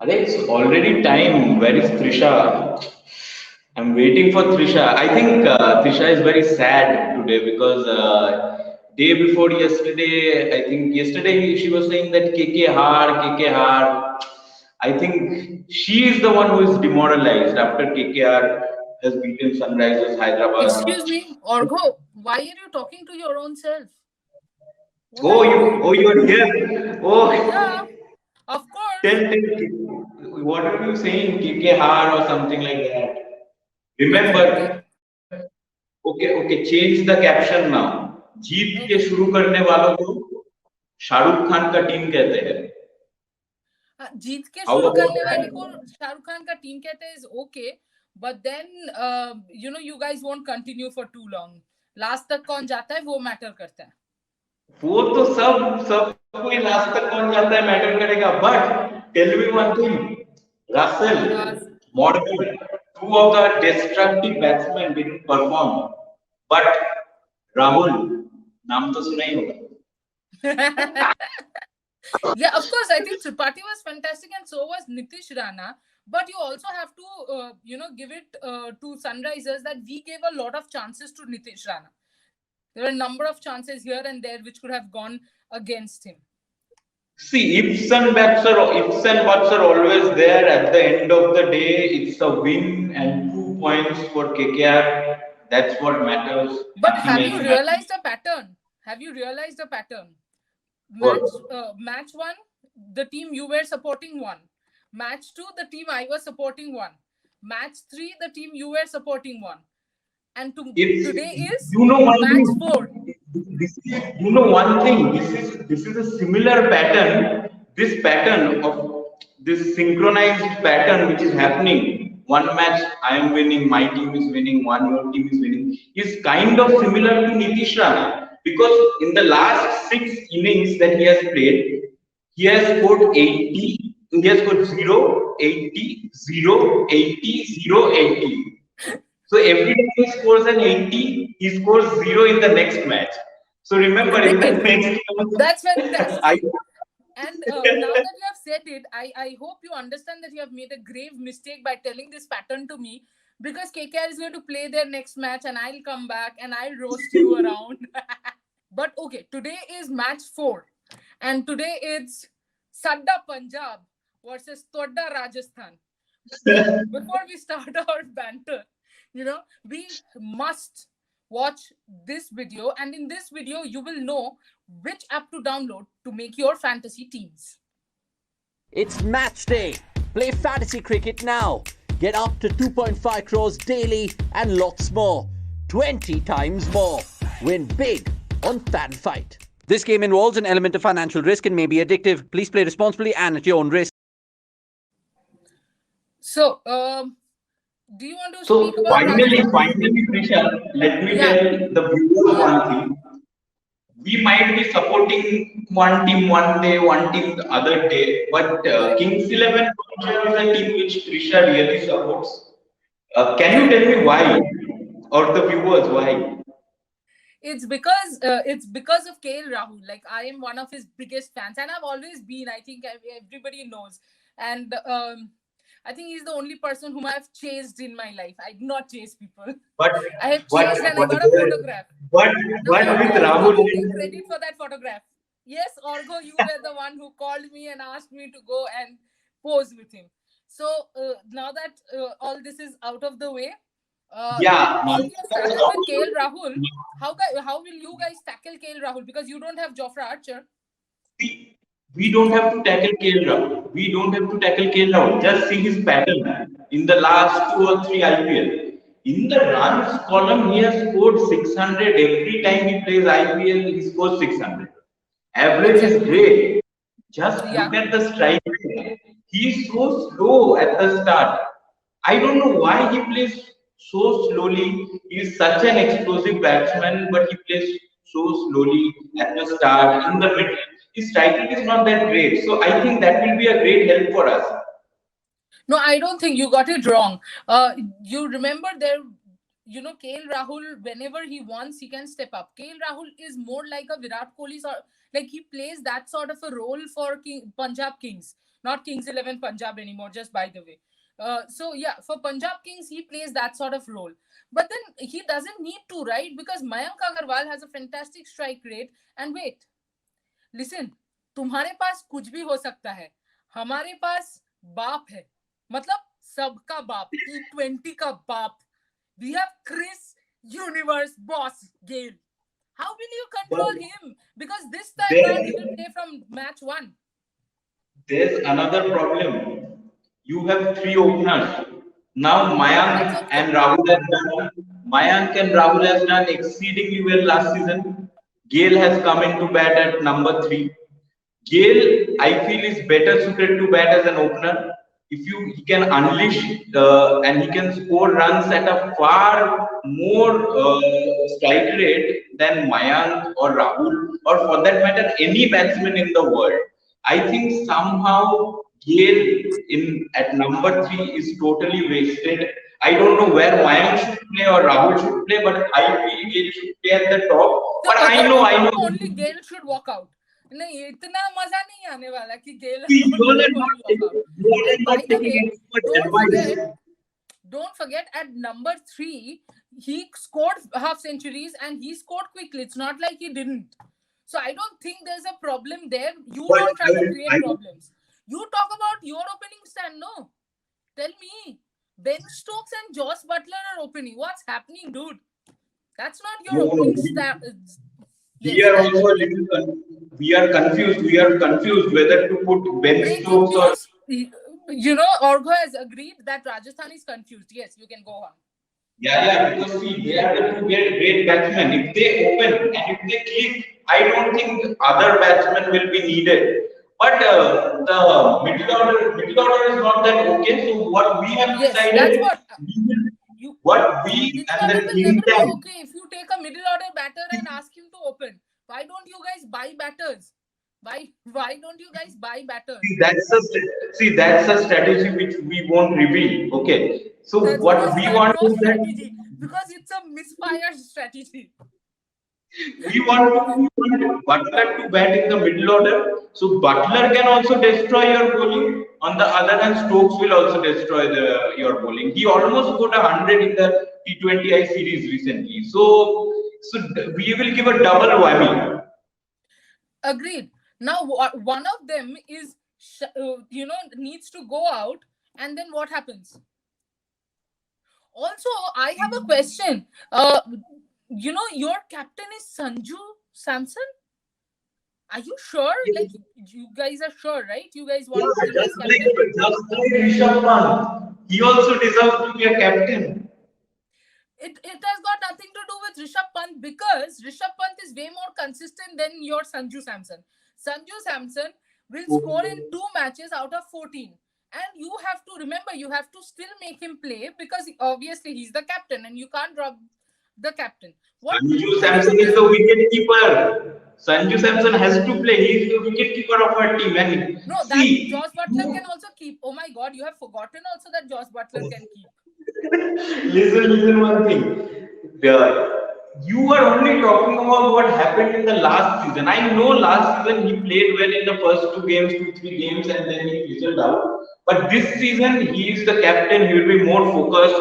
It's already time. Where is Trisha? I'm waiting for Trisha. I think Trisha is very sad today because day before yesterday, I think yesterday she was saying that KKR. I think she is the one who is demoralized after KKR has beaten Sunrisers Hyderabad. Excuse me, Orgo, why are you talking to your own self? What are Oh, you doing? you are here. Oh, Yeah, of tell, course. what are you saying? KKR or something like that. It's Remember, KK. Okay change the caption now जीत के Okay. शुरू करने वालों को शाहरुख खान का team कहते हैं जीत के हाउ शुरू अबाउट करने वाले को दैट शाहरुख खान का टीम कहते हैं is okay, but then you guys won't continue for too long. Last तक कौन जाता है वो मैटर करता है. वो तो सब कोई लास्ट तक कौन जाता है मैटर करेगा but tell me one thing Russell Uh, Morgan two of the destructive batsman didn't perform but Rahul नाम तो सुना ही होगा Yeah, of course. I think Tripathi was fantastic, and so was Nitish Rana. But you also have to, give it to Sunrisers that we gave a lot of chances to Nitish Rana. There were a number of chances here and there which could have gone against him. See, ifs and buts are always there. At the end of the day, it's a win and 2 points for KKR. That's what matters. But Nothing have you else matters. realized a pattern? Have you realized a pattern? What? Match one, the team you were supporting won. Match two, the team I was supporting won. Match three, the team you were supporting won. And It's today is you know one match thing. four. You know one thing. This is a similar pattern. This pattern of this synchronized pattern which is happening. One match I am winning, my team is winning, one your team is winning, is kind of similar to Nitish Rana because in the last 6 innings that he has played, he has scored 80. He has scored 0, 80, 0, 80, 0, 80. So every time he scores an 80, he scores 0 in the next match. So remember, in the next That's match, I fantastic. And now that you have said it, I hope you understand that you have made a grave mistake by telling this pattern to me, because KKR is going to play their next match and I'll come back and I'll roast you around. But okay, today is match four. And today it's Sadda Punjab versus Todda Rajasthan. Before we start our banter, we must watch this video, and in this video you will know which app to download to make your fantasy teams. It's match day. Play fantasy cricket now. Get up to 2.5 crores daily and lots more. 20 times more. Win big on FanFight. This game involves an element of financial risk and may be addictive. Please play responsibly and at your own risk. So, do you want to so speak about finally, Krisha, let me tell the viewers one thing. We might be supporting one team one day, one team the other day, but Kings 11 is a team which Trisha really supports. Can you tell me why, or the viewers why? It's because of KL Rahul. Like, I am one of his biggest fans, and I've always been. I think everybody knows, and I think he's the only person whom I've chased in my life. I do not chase people. But I have chased and I got a photograph. But with Rahul, take credit for that photograph. Yes, Orgo, you were the one who called me and asked me to go and pose with him. So now that all this is out of the way, since you started with KL Rahul, how will you guys tackle KL Rahul? Because you don't have Jofra Archer. We don't have to tackle KL Rahul. We don't have to tackle KL Rahul. Just see his pattern in the last 2 or 3 IPL. In the runs column, he has scored 600 every time he plays IPL. He scores 600. Average is great. Just look at the strike rate. He's so slow at the start. I don't know why he plays so slowly. He's such an explosive batsman, but he plays so slowly at the start, in the middle. His striking is not that great. So I think that will be a great help for us. No, I don't think you got it wrong. You remember KL Rahul, whenever he wants, he can step up. KL Rahul is more like a Virat Kohli sort, like he plays that sort of a role for Punjab Kings, not Kings 11 Punjab anymore, just by the way. So yeah, for Punjab Kings, he plays that sort of role. But then he doesn't need to, right? Because Mayank Agarwal has a fantastic strike rate. And wait, listen, तुम्हारे पास कुछ भी हो सकता है, हमारे पास बाप है, मतलब सबका बाप, T20 का बाप. We have Chris Universe boss Gale. How will you control him? Because this time around he will play from match 1. There's another problem. You have 3 openers. Now Mayank and Rahul has done exceedingly well last season. Gale has come into bat at number 3. Gale, I feel, is better suited to bat as an opener. He can unleash and he can score runs at a far more strike rate than Mayank or Rahul, or for that matter, any batsman in the world. I think somehow Gale at number 3 is totally wasted. I don't know where Mayank should play or Rahul should play, but I feel Gale should play at the top. But I know. Only Gale should walk out. नहीं, इतना मजा नहीं आने वाला कि गेल. Don't forget, at number 3, he scored half centuries and he scored quickly. It's not like he didn't. So I don't think there's a problem there. You don't try to create problems. You talk about your opening stand, no? Tell me, Ben Stokes and Josh Butler are opening. What's happening, dude? That's not your opening stand. We are also a little we are confused whether to put Ben Stokes or. Orgo has agreed that Rajasthan is confused. Yes, you can go on. Yeah, because see, they are the 2 great batsmen. If they open and if they click, I don't think other batsmen will be needed. But the middle order is not that okay. So what we have decided, what we and the team can. Okay, if you take a middle order batter and ask him to open, why don't you guys buy batters? Why don't you guys buy batters? That's a strategy which we won't reveal. Okay, so that's what we want to strategy, because it's a misfired strategy. We want Butler to bat in the middle order, so Butler can also destroy your bowling. On the other hand, Stokes will also destroy your bowling. He almost got 100 in the T20I series recently, so we will give a double whammy. Agreed. Now, one of them is, needs to go out, and then what happens? Also, I have a question. Your captain is Sanju Samson. Are you sure? Like, you guys are sure, right? You guys want to be just like Rishabh Pant. He also deserves to be a captain. It has got nothing to do with Rishabh Pant, because Rishabh Pant is way more consistent than your Sanju Samson. Sanju Samson will score in 2 matches out of 14. And you have to remember, you have to still make him play, because obviously he's the captain and you can't drop the captain. Sanju Samson is the wicket keeper. Sanju Samson has to play. He is the wicket keeper of our team. And Josh Butler can also keep. Oh my God, you have forgotten also that Josh Butler can keep. Listen one thing. You are only talking about what happened in the last season. I know last season he played well in the first 2 games, 2-3 games, and then he fizzled out. But this season he is the captain. He will be more focused.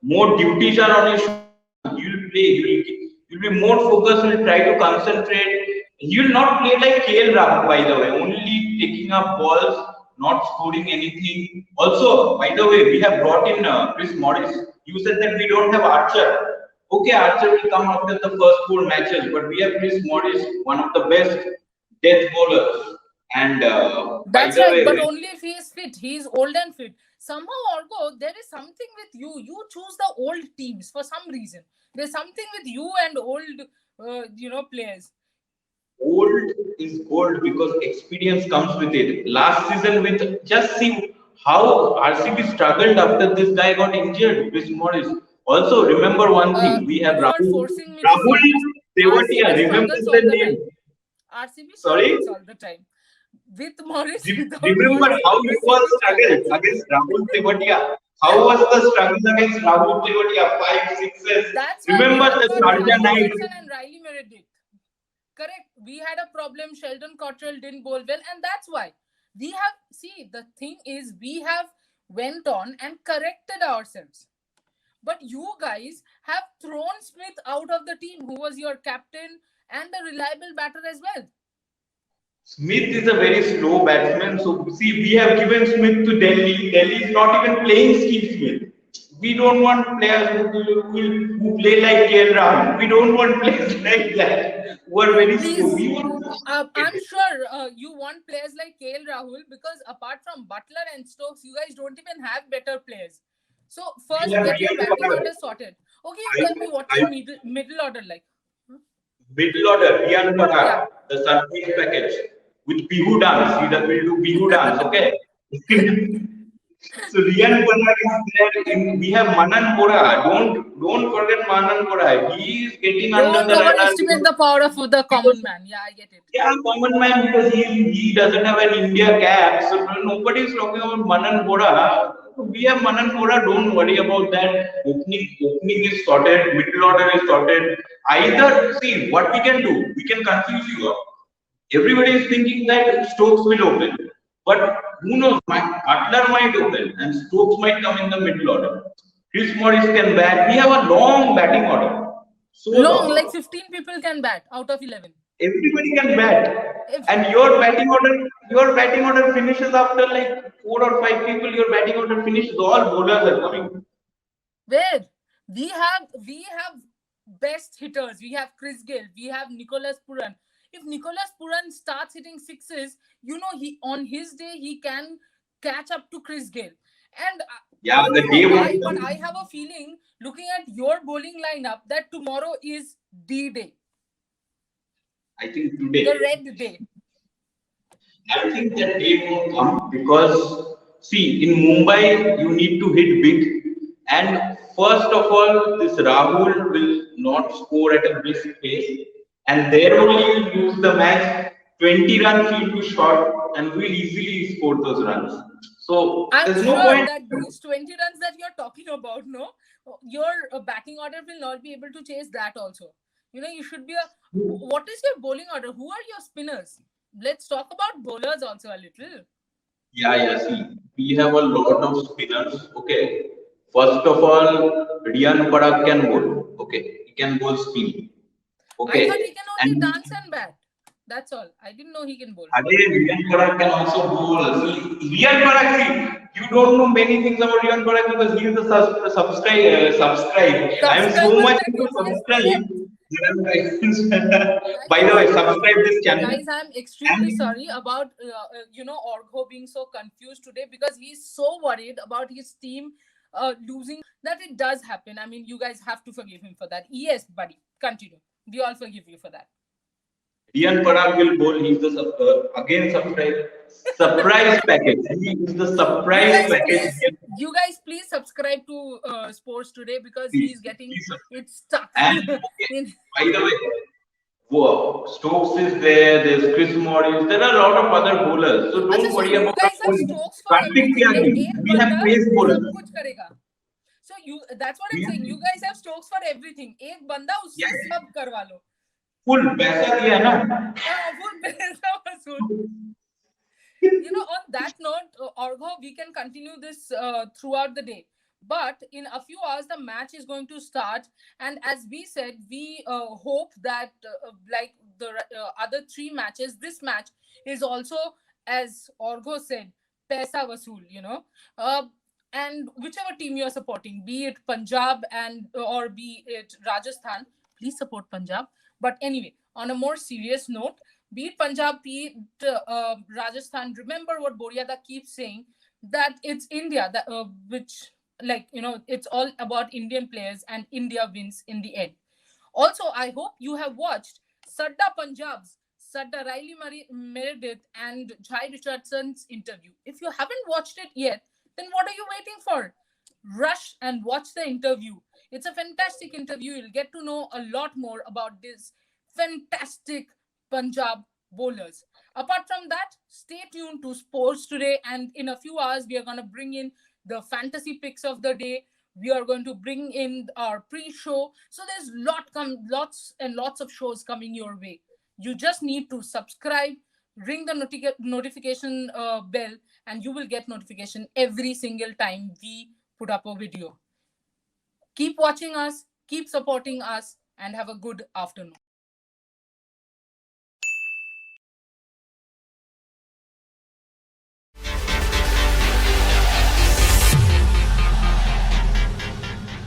More duties are on his shoulders. He will play. He will be more focused. He will try to concentrate. He will not play like KL Rahul, by the way. Only taking up balls, not scoring anything. Also, by the way, we have brought in Chris Morris. You said that we don't have Archer. Okay, Archer will come after the first 4 matches, but we have Chris Morris, one of the best death bowlers. And that's right, but only if he is fit. He is old and fit. Somehow, Orgo, there is something with you. You choose the old teams for some reason. There's something with you and old, players. Old is gold because experience comes with it. Last season, just see how RCB struggled after this guy got injured, Chris Morris. Also, remember one thing: we have Rahul Tewatia. Remember the name? RCB struggles all the time. With Morris, remember how he was struggled against Rahul Tewatia. How was the struggle against Rahul Tewatia? 5 6s. That's why we Remember have the got Sharjah Jai night? Richardson and Riley Meredith. Correct. We had a problem. Sheldon Cottrell didn't bowl well, and that's why we have. See, the thing is, we have went on and corrected ourselves. But you guys have thrown Smith out of the team, who was your captain and a reliable batter as well. Smith is a very slow batsman. So see, we have given Smith to Delhi. Delhi is not even playing Steve Smith. We don't want players who play like KL Rahul. We don't want players like that who are very slow. We want. I'm sure you want players like KL Rahul, because apart from Butler and Stokes, you guys don't even have better players. So first, Yeah, get your yeah, batting order sorted. Okay, you tell me what's your middle order like. Middle order, Rian Yeah. Parag, the surprise package with Bihu dance. We will do Bihu dance, okay? So Rian Parag is there. We have Manan Bora. Don't forget Manan Bora. He is getting under Don't the radar. overestimate the power of the common man. Yeah, I get it. Yeah, common man, because he doesn't have an India cap, so nobody is talking about Manan Bora. We have Manan Bora. Don't worry about that. Opening is sorted. Middle order is sorted. Either see what we can do. We can confuse you all. Everybody is thinking that Stokes will open, but who knows? Butler might open, and Stokes might come in the middle order. Chris Morris can bat. We have a long batting order. So Long, long. like 15 people can bat out of 11. Everybody can bat, and your batting order finishes after like 4 or 5 people. Your batting order finishes. All bowlers are coming. Where we have best hitters. We have Chris Gill. We have Nicholas Puran. If Nicholas Puran starts hitting sixes, he on his day he can catch up to Chris Gill. And Yeah, I the don't day know why, won't but come. I have a feeling, looking at your bowling lineup, that tomorrow is D-Day, I think the today. red day. I think that day won't come because see, in Mumbai you need to hit big, and first of all, this Rahul will not score at a brisk pace, and there only you'll lose the match. 20 runs feel too short, and we'll easily score those runs. So I'm there's no sure point. that these 20 runs that you're talking about, no, your batting order will not be able to chase that also. You should be what is your bowling order? Who are your spinners? Let's talk about bowlers also a little. Yeah, yeah. See, we have a lot of spinners. Okay. First of all, Rian Parag can bowl. Okay. He can bowl spin. I thought he Okay. can only And dance and bat. That's all. I didn't know he can bowl. again, Rian Parag can also bowl. See, Rian Parag, see, you don't know many things about Rian Parag because he is a subscribe. I am so Subscriber much into package, yes, subscribe. correct. By the way, subscribe this channel. Guys, I'm extremely And sorry about Orgo being so confused today, because he's so worried about his team losing. That it does happen. I mean, you guys have to forgive him for that. Yes, buddy, continue. We all forgive you for that. Rian Parag will bowl. He's the again surprise package. He is the surprise package. You guys please subscribe to Sports Today, because Please, he's getting please subscribe. it stuck. And okay, in, by the way, whoa, Stokes is there. There's Chris Morris. There are a lot of other bowlers. So don't so worry you about guys the have bowling. Stokes for Karthik everything. Like, Tyagi. We have banda pace sab bowlers. kuch karega. So that's what I'm We have saying. You guys have Stokes for everything. Ek banda usse yeah, sab karwa lo. full पैसा दिया है ना. Full paisa vasool. On that note, Orgo, we can continue this throughout the day. But in a few hours, the match is going to start. And as we said, we hope that, like the other three matches, this match is also, as Orgo said, Paisa Vasool, And whichever team you're supporting, be it Punjab or be it Rajasthan, please support Punjab. But anyway, on a more serious note, be it Punjab, be it Rajasthan, remember what Boriada keeps saying, that it's India, that which, it's all about Indian players, and India wins in the end. Also, I hope you have watched Sadda Punjab's Riley Meredith and Jai Richardson's interview. If you haven't watched it yet, then what are you waiting for? Rush and watch the interview. It's a fantastic interview. You'll get to know a lot more about this fantastic Punjab bowlers. Apart from that, stay tuned to Sports Today, and in a few hours, we are going to bring in the fantasy picks of the day. We are going to bring in our pre-show. So there's lots and lots of shows coming your way. You just need to subscribe, ring the notification bell, and you will get notification every single time we put up a video. Keep watching us, keep supporting us, and have a good afternoon.